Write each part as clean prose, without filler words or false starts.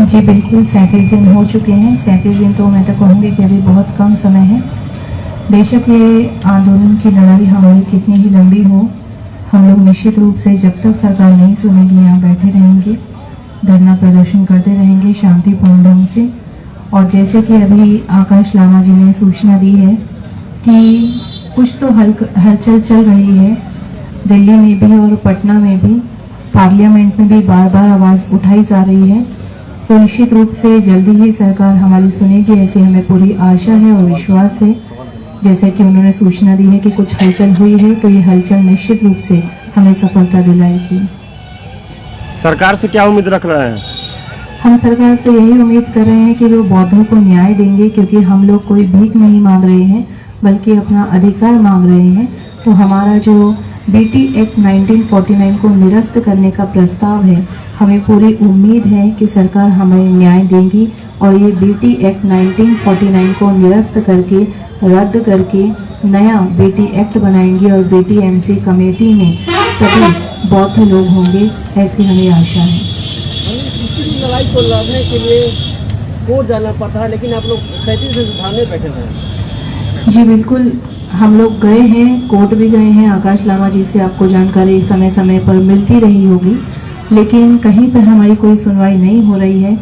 जी बिल्कुल, 37 दिन हो चुके हैं। 37 दिन तो मैं तो कहूँगी कि अभी बहुत कम समय है। बेशक ये आंदोलन की लड़ाई हमारी कितनी ही लंबी हो, हम लोग निश्चित रूप से जब तक सरकार नहीं सुनेगी यहाँ बैठे रहेंगे, धरना प्रदर्शन करते रहेंगे शांतिपूर्ण ढंग से। और जैसे कि अभी आकाश लामा जी ने सूचना दी है कि कुछ तो हलचल चल रही है, दिल्ली में भी और पटना में भी, पार्लियामेंट में भी बार बार आवाज़ उठाई जा रही है। तो निश्चित रूप से जल्दी ही सरकार हमारी सुनेगी, ऐसी हमें पूरी आशा है और विश्वास है। जैसे कि उन्होंने सूचना दी है कि कुछ हलचल हुई है, तो ये हलचल निश्चित रूप से हमें सफलता दिलाएगी। सरकार से क्या उम्मीद रख रहे हैं? हम सरकार से यही उम्मीद कर रहे हैं कि वो बौद्धों को न्याय देंगे, क्योंकि हम लोग कोई भीख नहीं मांग रहे हैं बल्कि अपना अधिकार मांग रहे हैं। तो हमारा जो बीटी एक्ट 1949 को निरस्त करने का प्रस्ताव है, हमें पूरी उम्मीद है कि सरकार हमें न्याय देगी और ये बीटी एक्ट 1949 को निरस्त करके, रद्द करके नया बीटी एक्ट बनाएंगी और बीटीएमसी कमेटी में सभी बौद्ध लोग होंगे, ऐसी हमें आशा है। इसी लड़ाई को लड़ने के लिए कोर्ट जाना पड़ता है, लेकिन आप लोग 37 दिन थाने बैठे हैं। जी बिल्कुल, हम लोग गए हैं, कोर्ट भी गए हैं। आकाश लामा जी से आपको जानकारी समय समय पर मिलती रही होगी, लेकिन कहीं पर हमारी कोई सुनवाई नहीं हो रही है।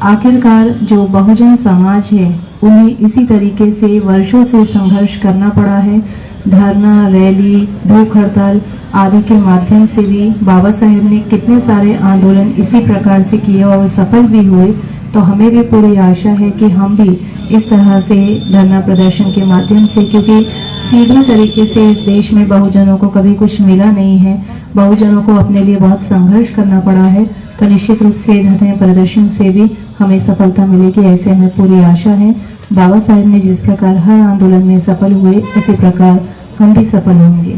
आखिरकार जो बहुजन समाज है, उन्हें इसी तरीके से वर्षों से संघर्ष करना पड़ा है। धरना, रैली, भूख हड़ताल आदि के माध्यम से भी बाबा साहेब ने कितने सारे आंदोलन इसी प्रकार से किए और सफल भी हुए। तो हमें भी पूरी आशा है कि हम भी इस तरह से धरना प्रदर्शन के माध्यम से, क्योंकि सीधे तरीके से इस देश में बहुजनों को कभी कुछ मिला नहीं है, बहुजनों को अपने लिए बहुत संघर्ष करना पड़ा है, तो निश्चित रूप से धरना प्रदर्शन से भी हमें सफलता मिलेगी, ऐसे हमें पूरी आशा है। बाबा साहेब ने जिस प्रकार हर आंदोलन में सफल हुए, उसी प्रकार हम भी सफल होंगे।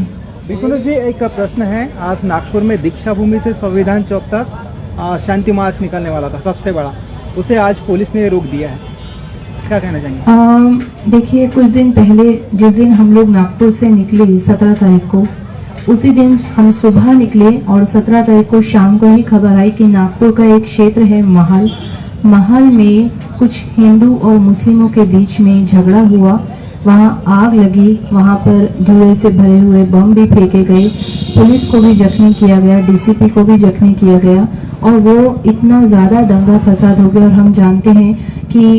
बिल्कुल जी, एक प्रश्न है। आज नागपुर में दीक्षा भूमि से संविधान चौक तक शांति मार्च निकलने वाला था, सबसे बड़ा, उसे आज पुलिस ने रोक दिया है, क्या कहना चाहेंगे? देखिए, कुछ दिन पहले जिस दिन हम लोग नागपुर से निकले 17 तारीख को, उसी दिन हम सुबह निकले और 17 तारीख को शाम को ही खबर आई कि नागपुर का एक क्षेत्र है महल में कुछ हिंदू और मुस्लिमों के बीच में झगड़ा हुआ, वहां आग लगी, वहां पर धुएं से भरे हुए बम भी फेंके गए, पुलिस को भी जख्मी किया गया, डीसीपी को भी जख्मी किया गया और वो इतना ज़्यादा दंगा फसाद हो गया। और हम जानते हैं कि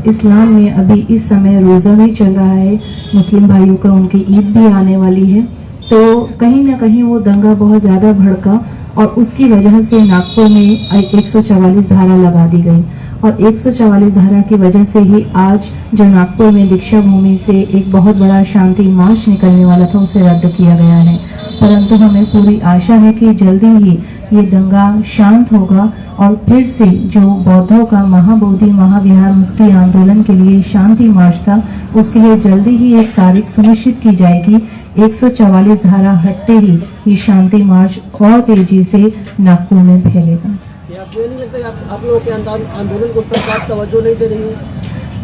इस्लाम में अभी इस समय रोज़ा भी चल रहा है, मुस्लिम भाइयों का, उनकी ईद भी आने वाली है, तो कहीं ना कहीं वो दंगा बहुत ज़्यादा भड़का और उसकी वजह से नागपुर में 144 धारा लगा दी गई और 144 धारा की वजह से ही आज जो नागपुर में दीक्षा भूमि से एक बहुत बड़ा शांति मार्च निकलने वाला था, उसे रद्द किया गया है। परंतु हमें पूरी आशा है कि जल्दी ही ये दंगा शांत होगा और फिर से जो बौद्धों का महाबोधि महाविहार मुक्ति आंदोलन के लिए शांति मार्च था, उसके लिए जल्दी ही एक तारीख सुनिश्चित की जाएगी। 144 धारा हटते ही ये शांति मार्च और तेजी से नागपुर में फैलेगा। आपको नहीं लगता कि आप लोगों के आंदोलन को सरकार तवज्जो नहीं दे रही है?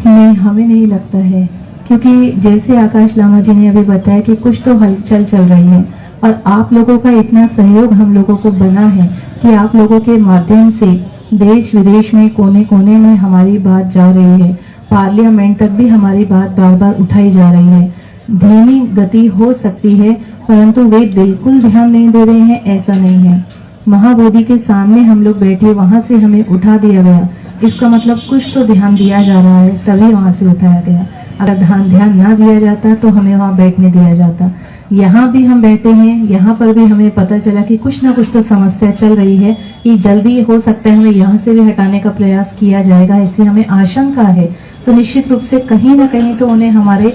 नहीं, हमें नहीं लगता है, क्योंकि जैसे आकाश लामा जी ने अभी बताया कि कुछ तो हलचल चल रही है और आप लोगों का इतना सहयोग हम लोगों को बना है कि आप लोगों के माध्यम से देश विदेश में कोने कोने में हमारी बात जा रही है, पार्लियामेंट तक भी हमारी बात बार बार उठाई जा रही है। धीमी गति हो सकती है, परंतु वे बिल्कुल ध्यान नहीं दे रहे हैं, ऐसा नहीं है। महाबोधि के सामने हम लोग बैठे, वहां से हमें उठा दिया गया, इसका मतलब कुछ तो ध्यान दिया जा रहा है, तभी वहां से उठाया गया। अगर ध्यान ना दिया जाता तो हमें वहां बैठने दिया जाता। यहाँ भी हम बैठे हैं, यहाँ पर भी हमें पता चला कि कुछ ना कुछ तो समस्या चल रही है, कि जल्दी हो सकता है हमें यहाँ से भी हटाने का प्रयास किया जाएगा, ऐसी हमें आशंका है। तो निश्चित रूप से कहीं ना कहीं तो उन्हें हमारे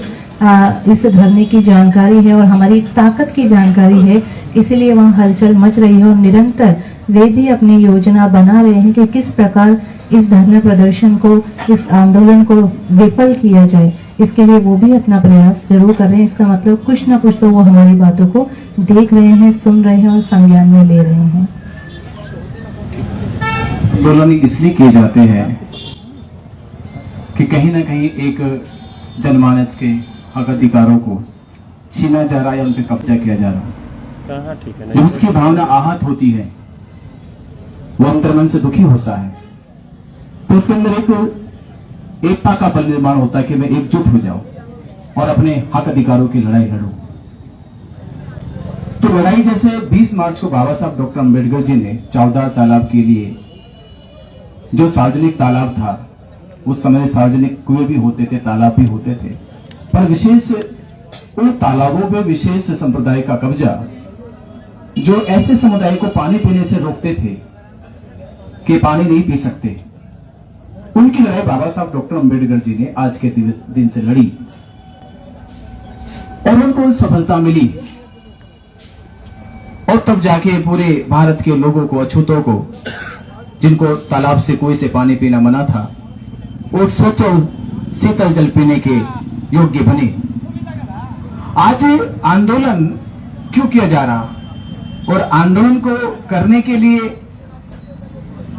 इस धरने की जानकारी है और हमारी ताकत की जानकारी है, इसीलिए वहाँ हलचल मच रही है और निरंतर वे भी अपनी योजना बना रहे हैं कि किस प्रकार इस धरना प्रदर्शन को, इस आंदोलन को विफल किया जाए। इसके लिए वो भी अपना प्रयास जरूर कर रहे हैं। इसका मतलब कुछ ना कुछ तो वो हमारी बातों को देख रहे हैं, सुन रहे हैं और संज्ञान में ले रहे हैं। आंदोलन इसलिए किए जाते हैं कि कहीं ना कहीं एक जनमानस के हक अधिकारों को छीना जा रहा है, उन पे कब्जा किया जा रहा है। ठीक है, जो उसकी भावना आहत होती है, वो अंतर्मन से दुखी होता है। तो उसके अंदर एक एकता का बल निर्माण होता है कि मैं एकजुट हो जाऊं और अपने हक अधिकारों की लड़ाई लड़ूं। तो लड़ाई जैसे 20 मार्च को बाबा साहब डॉक्टर अंबेडकर जी ने चौदार तालाब के लिए, जो सार्वजनिक तालाब था, उस समय सार्वजनिक कुएं भी होते थे, तालाब भी होते थे, पर विशेष उन तालाबों में विशेष संप्रदाय का कब्जा, जो ऐसे समुदाय को पानी पीने से रोकते थे कि पानी नहीं पी सकते, उनकी लड़ाई बाबा साहब डॉक्टर अंबेडकर जी ने आज के दिन से लड़ी और उनको सफलता मिली। और तब जाके पूरे भारत के लोगों को, अछूतों को, जिनको तालाब से कुएं से पानी पीना मना था, वो स्वच्छ शीतल जल पीने के योग्य बने। आज आंदोलन क्यों किया जा रहा, और आंदोलन को करने के लिए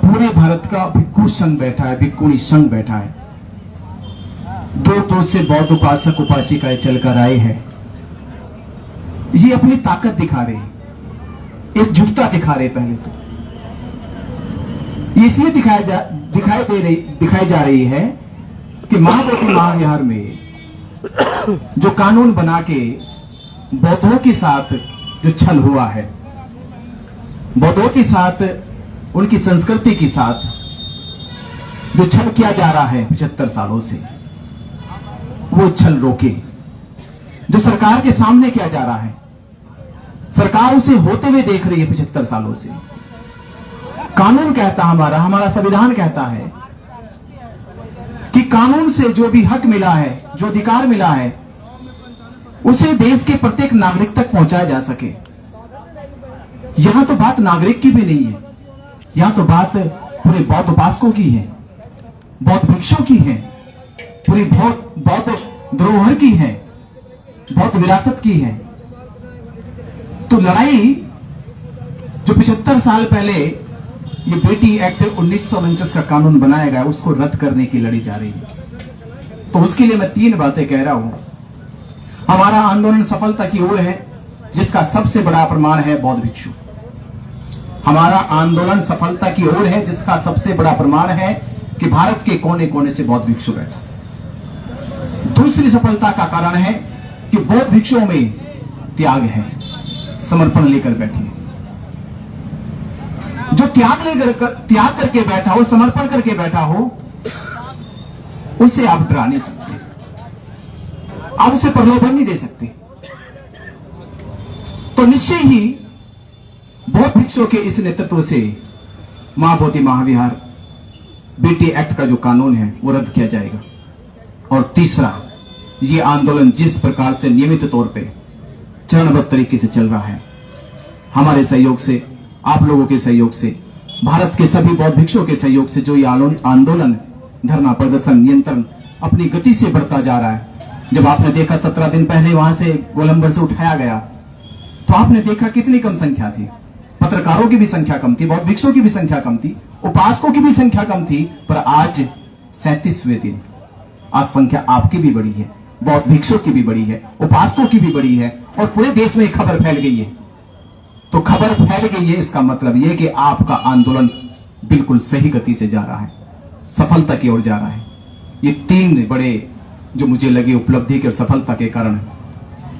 पूरे भारत का भिक्खु संघ बैठा है, भिक्खुणी संघ बैठा है। दो से बौद्ध उपासक उपासिकाएं चलकर आए हैं। ये अपनी ताकत दिखा रहे, एकजुटता दिखा रहे। पहले तो इसलिए दिखाई जा रही है कि महाबोधि महाविहार में जो कानून बना के बौद्धों के साथ जो छल हुआ है, बौद्धों के साथ, उनकी संस्कृति के साथ जो छल किया जा रहा है 75 सालों से, वो छल रोके। जो सरकार के सामने किया जा रहा है, सरकार उसे होते हुए देख रही है 75 सालों से। कानून कहता हमारा संविधान कहता है कि कानून से जो भी हक मिला है, जो अधिकार मिला है, उसे देश के प्रत्येक नागरिक तक पहुंचाया जा सके। यहां तो बात नागरिक की भी नहीं है, यहां तो बात पूरे बौद्ध उपासकों की है, बौद्ध भिक्षुओं की है, पूरी बौद्ध धरोहर की है, बौद्ध विरासत की है। तो लड़ाई जो 75 साल पहले ये बेटी एक्ट 1949 का कानून बनाया गया, उसको रद्द करने की लड़ी जा रही है। तो उसके लिए मैं 3 बातें कह रहा हूं। हमारा आंदोलन सफलता की ओर है, जिसका सबसे बड़ा प्रमाण है बौद्ध भिक्षु। हमारा आंदोलन सफलता की ओर है, जिसका सबसे बड़ा प्रमाण है कि भारत के कोने कोने से बौद्ध भिक्षु बैठा। दूसरी सफलता का कारण है कि बौद्ध भिक्षुओं में त्याग है, समर्पण लेकर बैठे। जो त्याग करके बैठा हो, समर्पण करके बैठा हो, उसे आप डरा नहीं सकते, आप उसे प्रलोभन नहीं दे सकते। तो निश्चय ही बौद्ध भिक्षुओं के इस नेतृत्व से महाबोधि महाविहार बेटी एक्ट का जो कानून है वो रद्द किया जाएगा। और तीसरा, ये आंदोलन जिस प्रकार से नियमित तौर पे चरणबद्ध तरीके से चल रहा है, हमारे सहयोग से, आप लोगों के सहयोग से, भारत के सभी बौद्ध भिक्षुओं के सहयोग से जो ये आंदोलन, धरना प्रदर्शन, नियंत्रण अपनी गति से बढ़ता जा रहा है। जब आपने देखा 17 दिन पहले वहां से गोलंबर से उठाया गया, तो आपने देखा कितनी कम संख्या थी, पत्रकारों की भी संख्या कम थी, बौद्ध भिक्षुओं की भी संख्या कम थी, उपासकों की भी संख्या कम थी। पर आज 37वें दिन, आज संख्या आपकी भी बड़ी है, बौद्ध भिक्षुओं की भी बड़ी है, उपासकों की भी बड़ी है, और पूरे देश में खबर फैल गई है। तो खबर फैल गई है, इसका मतलब यह कि आपका आंदोलन बिल्कुल सही गति से जा रहा है, सफलता की ओर जा रहा है। ये 3 बड़े जो मुझे लगे उपलब्धि के और सफलता के कारण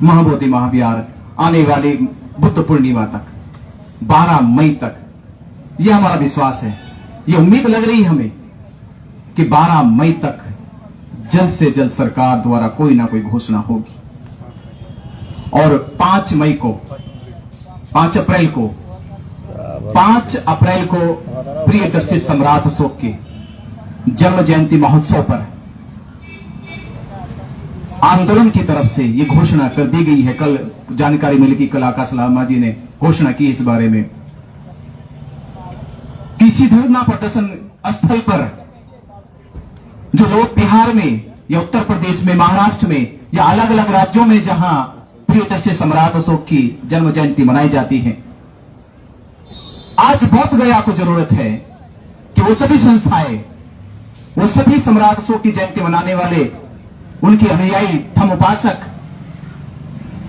महाबोधि महाविहार आने वाली बुद्ध पूर्णिमा तक, 12 मई तक, यह हमारा विश्वास है, यह उम्मीद लग रही है हमें कि 12 मई तक जल्द से जल्द सरकार द्वारा कोई ना कोई घोषणा होगी। और 5 अप्रैल को प्रियदर्शी सम्राट अशोक के जन्म जयंती महोत्सव पर आंदोलन की तरफ से ये घोषणा कर दी गई है। कल जानकारी मिली कि कल आकाश लामा जी ने घोषणा की इस बारे में, किसी धरना प्रदर्शन स्थल पर जो लोग बिहार में या उत्तर प्रदेश में, महाराष्ट्र में या अलग अलग राज्यों में जहां प्रियदर्शी सम्राट अशोक की जन्म जयंती मनाई जाती है, आज बोध गया को जरूरत है कि वो सभी संस्थाएं, वो सभी सम्राट अशोक की जयंती मनाने वाले, उनके अनुयायी, धम्म उपासक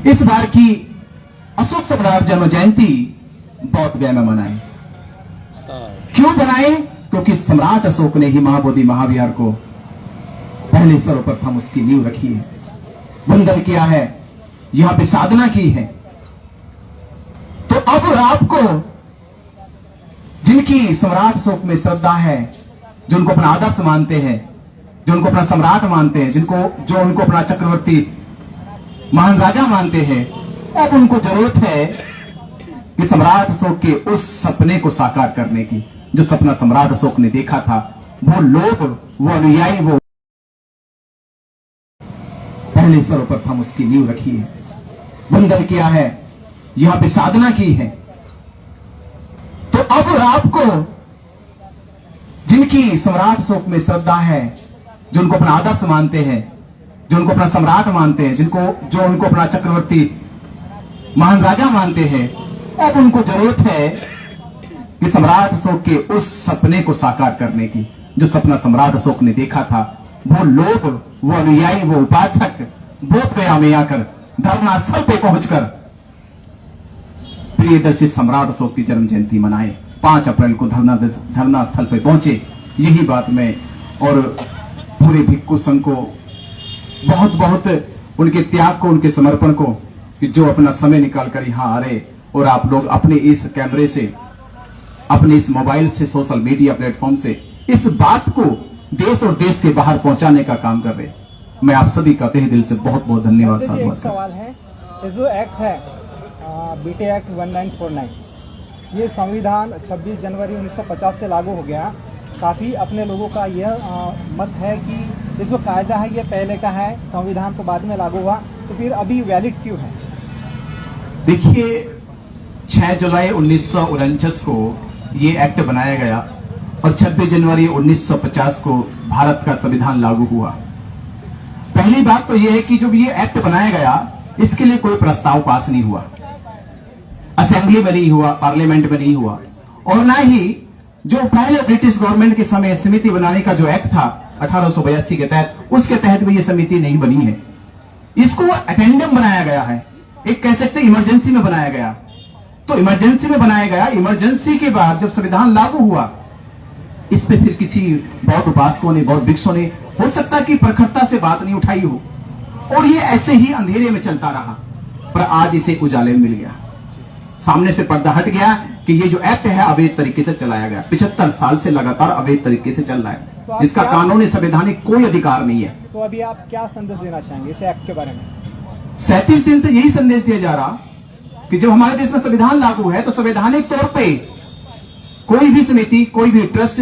इस बार की अशोक सम्राट जन्म जयंती बोध गया में मनाएं। क्यों बनाए? क्योंकि सम्राट अशोक ने ही महाबोधि महाविहार को पहले सर्वप्रथम उसकी नींव रखी है, बंधन किया है, यहां पे साधना की है। तो अब आपको जिनकी सम्राट अशोक में श्रद्धा है, जो उनको अपना आदर्श मानते हैं, जो उनको अपना सम्राट मानते हैं, जो उनको अपना चक्रवर्ती महान राजा मानते हैं, अब उनको जरूरत है कि सम्राट अशोक के उस सपने को साकार करने की, जो सपना सम्राट अशोक ने देखा था। वो लोग, वो अनुयायी, वो पहले सर्वप्रथम उसकी नींव रखी है, बंधन किया है, यहां पे साधना की है। तो अब आपको जिनकी सम्राट अशोक में श्रद्धा है, जो उनको अपना आदर्श मानते हैं, जो उनको अपना सम्राट मानते हैं, जो उनको अपना चक्रवर्ती महान राजा मानते हैं, अब उनको जरूरत है कि सम्राट अशोक के उस सपने को साकार करने की, जो सपना सम्राट अशोक ने देखा था। वो लोग, वो अनुयायी, वो उपासक बोध गया में आकर धरना स्थल पे पहुंचकर प्रियदर्शी सम्राट अशोक की जन्म जयंती मनाए। 5 अप्रैल को धरना स्थल पे पहुंचे। यही बात मैं और पूरे भिक्खु संघ को बहुत बहुत उनके त्याग को, उनके समर्पण को, कि जो अपना समय निकाल कर यहां आ रहे और आप लोग अपने इस कैमरे से, अपने इस मोबाइल से, सोशल मीडिया प्लेटफॉर्म से इस बात को देश और देश के बाहर पहुंचाने का काम कर रहे। मैं आप सभी का तहे दिल से बहुत बहुत धन्यवाद एक साधुवाद। सवाल है, ये जो एक्ट है बीटे एक्ट 1949, ये संविधान 26 जनवरी 1950 से लागू हो गया। काफ़ी अपने लोगों का यह मत है कि ये जो कायदा है ये पहले का है, संविधान तो बाद में लागू हुआ, तो फिर अभी वैलिड क्यों है? देखिए, 6 जुलाई 1949 को ये एक्ट बनाया गया और 26 जनवरी 1950 को भारत का संविधान लागू हुआ। पहली बात तो यह है कि जब ये एक्ट बनाया गया, इसके लिए कोई प्रस्ताव पास नहीं हुआ, असेंबली में नहीं हुआ, पार्लियामेंट में नहीं हुआ, और ना ही जो पहले ब्रिटिश गवर्नमेंट के समय समिति बनाने का जो एक्ट था 1882 के तहत, उसके तहत भी ये समिति नहीं बनी है। इसको अटेंडम बनाया गया है, एक कह सकते इमरजेंसी में बनाया गया। तो इमरजेंसी में बनाया गया, इमरजेंसी के बाद जब संविधान लागू हुआ, इस पे फिर किसी बौद्ध उपासकों ने, बौद्ध भिक्षुओं ने, हो सकता है कि प्रखरता से बात नहीं उठाई हो, और ये ऐसे ही अंधेरे में चलता रहा। पर आज इसे उजाले में मिल गया, सामने से पर्दा हट गया कि ये जो एक्ट है अवैध तरीके से चलाया गया। 75 साल से लगातार अवैध तरीके से चल रहा है, तो इसका कानूनी संवैधानिक कोई अधिकार नहीं है। तो अभी आप क्या संदेश देना चाहेंगे इस एक्ट के बारे में? 37 दिन से यही संदेश दिया जा रहा कि जब हमारे देश में संविधान लागू है तो संवैधानिक तौर पे कोई भी समिति, कोई भी ट्रस्ट,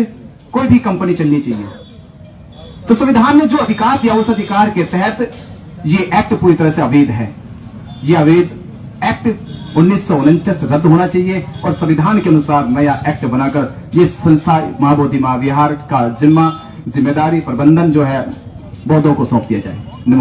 कोई भी कंपनी चलनी चाहिए। तो संविधान ने जो अधिकार दिया, उस अधिकार के तहत ये एक्ट पूरी तरह से अवैध है। ये अवैध एक्ट 1949 रद्द होना चाहिए और संविधान के अनुसार नया एक्ट बनाकर ये संस्था महाबोधि महाविहार का जिम्मेदारी प्रबंधन जो है बौद्धों को सौंप दिया जाए।